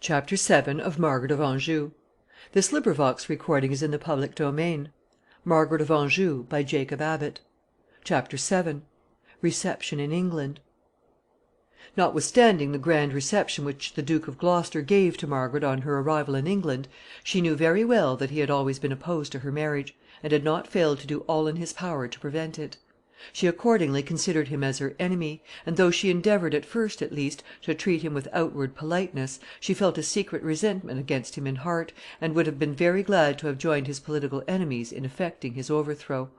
Chapter 7 of Margaret of Anjou. This recording is in the public domain. Margaret of Anjou, by Jacob Abbott. Chapter 7. Reception in England. Notwithstanding the grand reception which the Duke of Gloucester gave to Margaret on her arrival in England, she knew very well that he had always been opposed to her marriage, and had not failed to do all in his power to prevent it. She accordingly considered him as her enemy, and though she endeavoured, at first at least, to treat him with outward politeness, she felt a secret resentment against him in heart, and would have been very glad to have joined his political enemies in effecting his overthrow.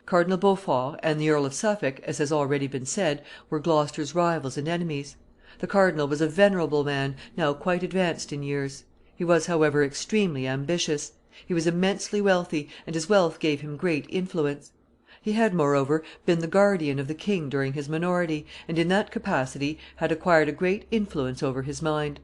Cardinal Beaufort and the Earl of Suffolk, as has already been said, were Gloucester's rivals and enemies. The cardinal was a venerable man, now quite advanced in years. He was, however, extremely ambitious. He was immensely wealthy, and his wealth gave him great influence. He had, moreover, been the guardian of the king during his minority, and in that capacity had acquired a great influence over his mind.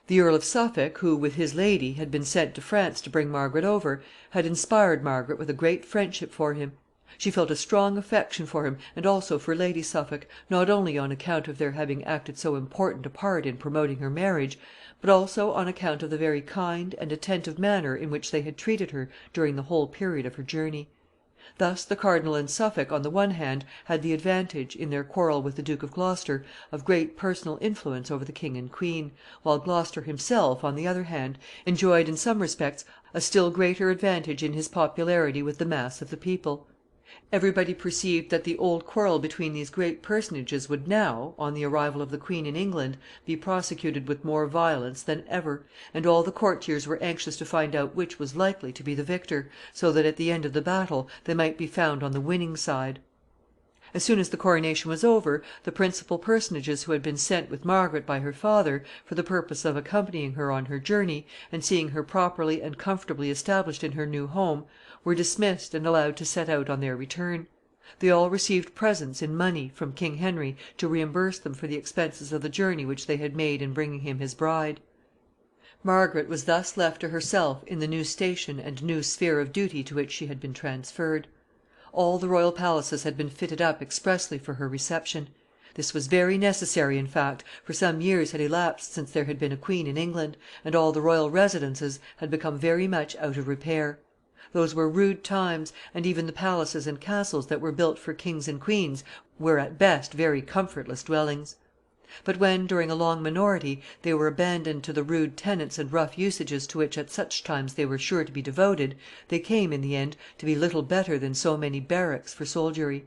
The Earl of Suffolk, who, with his lady, had been sent to France to bring Margaret over, had inspired Margaret with a great friendship for him. She felt a strong affection for him, and also for Lady Suffolk, not only on account of their having acted so important a part in promoting her marriage, but also on account of the very kind and attentive manner in which they had treated her during the whole period of her journey. Thus the cardinal and Suffolk, on the one hand, had the advantage, in their quarrel with the Duke of Gloucester, of great personal influence over the king and queen, while Gloucester himself, on the other hand, enjoyed in some respects a still greater advantage in his popularity with the mass of the people. Everybody perceived that the old quarrel between these great personages would now, on the arrival of the queen in England, be prosecuted with more violence than ever, and all the courtiers were anxious to find out which was likely to be the victor, so that at the end of the battle they might be found on the winning side. As soon as the coronation was over, the principal personages who had been sent with Margaret by her father, for the purpose of accompanying her on her journey, and seeing her properly and comfortably established in her new home, were dismissed and allowed to set out on their return. They all received presents in money from King Henry to reimburse them for the expenses of the journey which they had made in bringing him his bride. Margaret was thus left to herself in the new station and new sphere of duty to which she had been transferred. All the royal palaces had been fitted up expressly for her reception. This was very necessary, in fact, for some years had elapsed since there had been a queen in England, and all the royal residences had become very much out of repair. Those were rude times, and even the palaces and castles that were built for kings and queens were at best very comfortless dwellings. But when, during a long minority, they were abandoned to the rude tenants and rough usages to which at such times they were sure to be devoted, they came, in the end, to be little better than so many barracks for soldiery.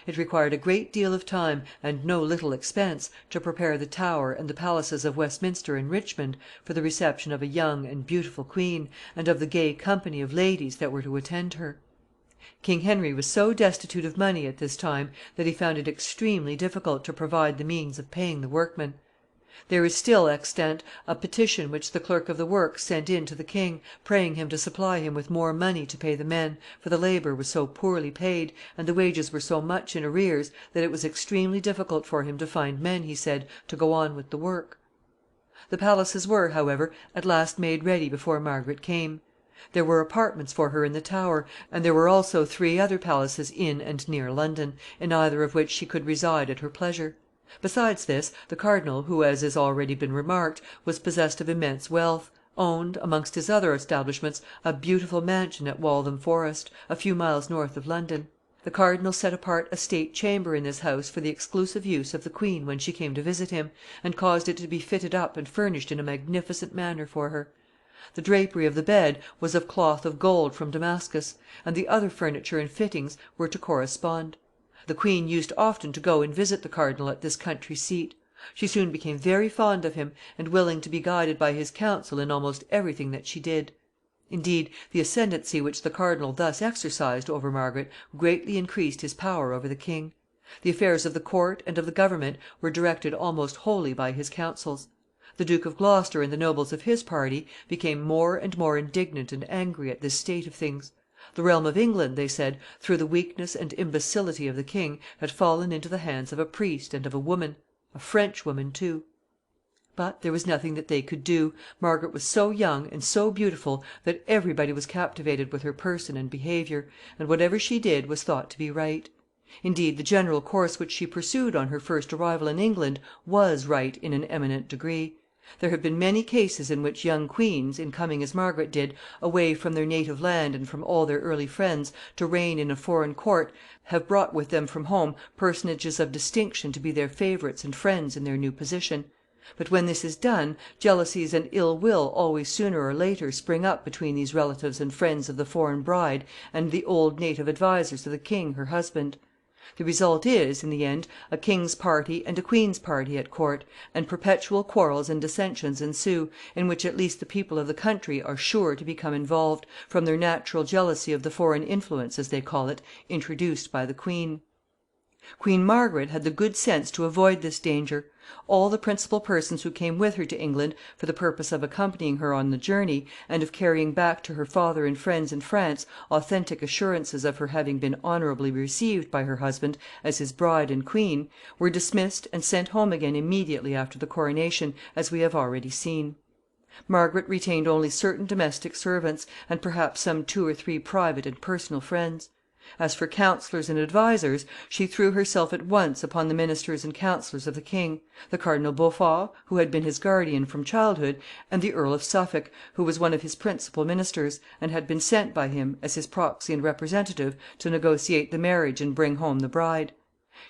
It required a great deal of time, and no little expense, to prepare the Tower and the palaces of Westminster and Richmond for the reception of a young and beautiful queen, and of the gay company of ladies that were to attend her. King Henry was so destitute of money at this time that he found it extremely difficult to provide the means of paying the workmen. There is still extant a petition which the clerk of the works sent in to the king, praying him to supply him with more money to pay the men, for the labor was so poorly paid, and the wages were so much in arrears, that it was extremely difficult for him to find men, he said, to go on with the work. The palaces were, however, at last made ready before Margaret came. There were apartments for her in the Tower, and there were also 3 other palaces in and near London, in either of which she could reside at her pleasure. Besides this, the cardinal, who, as has already been remarked, was possessed of immense wealth, owned, amongst his other establishments, a beautiful mansion at Waltham Forest, a few miles north of London. The cardinal set apart a state chamber in this house for the exclusive use of the queen when she came to visit him, and caused it to be fitted up and furnished in a magnificent manner for her. The drapery of the bed was of cloth of gold from Damascus, and the other furniture and fittings were to correspond. The queen used often to go and visit the cardinal at this country seat. She soon became very fond of him, and willing to be guided by his counsel in almost everything that she did. Indeed, the ascendency which the cardinal thus exercised over Margaret greatly increased his power over the king. The affairs of the court and of the government were directed almost wholly by his counsels. The Duke of Gloucester and the nobles of his party became more and more indignant and angry at this state of things. The realm of England, they said, through the weakness and imbecility of the king, had fallen into the hands of a priest and of a woman, a French woman too. But there was nothing that they could do. Margaret was so young and so beautiful that everybody was captivated with her person and behavior, and whatever she did was thought to be right. Indeed, the general course which she pursued on her first arrival in England was right in an eminent degree. There have been many cases in which young queens, in coming as Margaret did, away from their native land and from all their early friends, to reign in a foreign court, have brought with them from home personages of distinction to be their favorites and friends in their new position. But when this is done, jealousies and ill will always sooner or later spring up between these relatives and friends of the foreign bride and the old native advisers of the king her husband. The result is, in the end, a king's party and a queen's party at court, and perpetual quarrels and dissensions ensue, in which at least the people of the country are sure to become involved, from their natural jealousy of the foreign influence, as they call it, introduced by the queen. Queen Margaret had the good sense to avoid this danger. All the principal persons who came with her to England for the purpose of accompanying her on the journey, and of carrying back to her father and friends in France authentic assurances of her having been honorably received by her husband as his bride and queen, were dismissed and sent home again immediately after the coronation, as we have already seen. Margaret retained only certain domestic servants, and perhaps some 2 or 3 private and personal friends. As for counsellors and advisers, she threw herself at once upon the ministers and counsellors of the king, the Cardinal Beaufort, who had been his guardian from childhood, and the Earl of Suffolk, who was one of his principal ministers, and had been sent by him, as his proxy and representative, to negotiate the marriage and bring home the bride.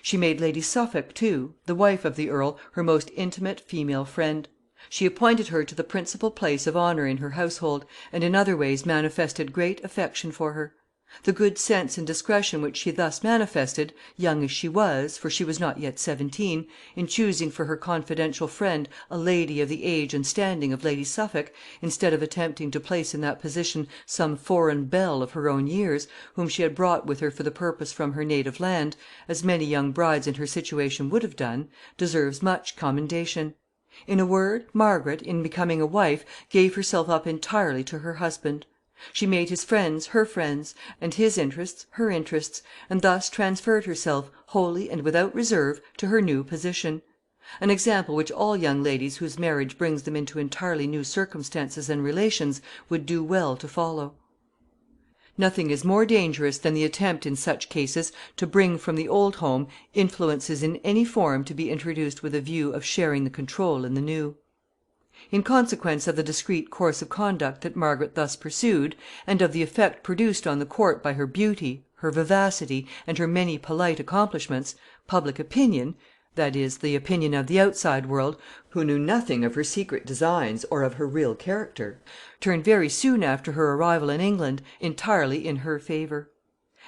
She made Lady Suffolk, too, the wife of the earl, her most intimate female friend. She appointed her to the principal place of honor in her household, and in other ways manifested great affection for her. The good sense and discretion which she thus manifested, young as she was, for she was not yet 17, in choosing for her confidential friend a lady of the age and standing of Lady Suffolk, instead of attempting to place in that position some foreign belle of her own years, whom she had brought with her for the purpose from her native land, as many young brides in her situation would have done, deserves much commendation. In a word, Margaret, in becoming a wife, gave herself up entirely to her husband. She made his friends her friends, and his interests her interests, and thus transferred herself, wholly and without reserve, to her new position; an example which all young ladies whose marriage brings them into entirely new circumstances and relations would do well to follow. Nothing is more dangerous than the attempt in such cases to bring from the old home influences in any form to be introduced with a view of sharing the control in the new. In consequence of the discreet course of conduct that Margaret thus pursued, and of the effect produced on the court by her beauty, her vivacity, and her many polite accomplishments, public opinion, that is, the opinion of the outside world, who knew nothing of her secret designs or of her real character, turned very soon after her arrival in England entirely in her favor.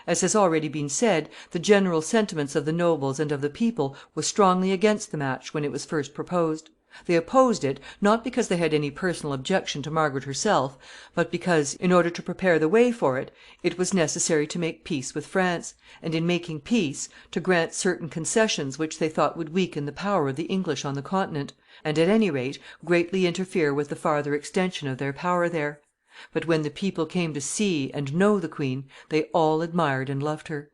As has already been said, the general sentiments of the nobles and of the people was strongly against the match when it was first proposed. They opposed it, not because they had any personal objection to Margaret herself, but because, in order to prepare the way for it, it was necessary to make peace with France, and, in making peace, to grant certain concessions which they thought would weaken the power of the English on the Continent, and, at any rate, greatly interfere with the farther extension of their power there. But when the people came to see and know the queen, they all admired and loved her.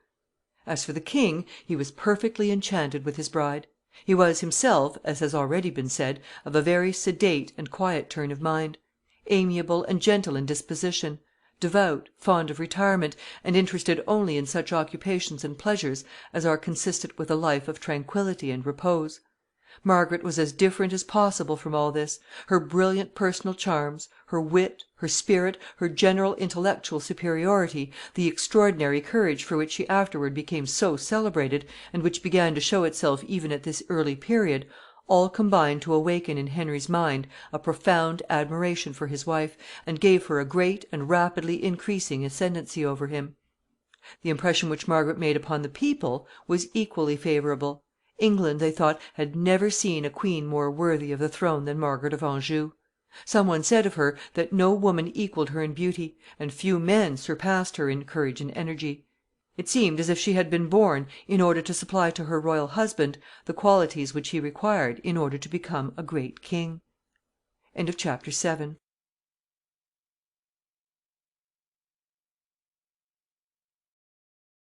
As for the king, he was perfectly enchanted with his bride. He was himself, as has already been said, of a very sedate and quiet turn of mind; amiable and gentle in disposition; devout, fond of retirement, and interested only in such occupations and pleasures as are consistent with a life of tranquillity and repose. Margaret was as different as possible from all this. Her brilliant personal charms, her wit, her spirit, her general intellectual superiority, the extraordinary courage for which she afterward became so celebrated, and which began to show itself even at this early period, all combined to awaken in Henry's mind a profound admiration for his wife, and gave her a great and rapidly increasing ascendency over him. The impression which Margaret made upon the people was equally favorable. England, they thought, had never seen a queen more worthy of the throne than Margaret of Anjou. Some one said of her that no woman equaled her in beauty, and few men surpassed her in courage and energy. It seemed as if she had been born in order to supply to her royal husband the qualities which he required in order to become a great king. Chapter VIII.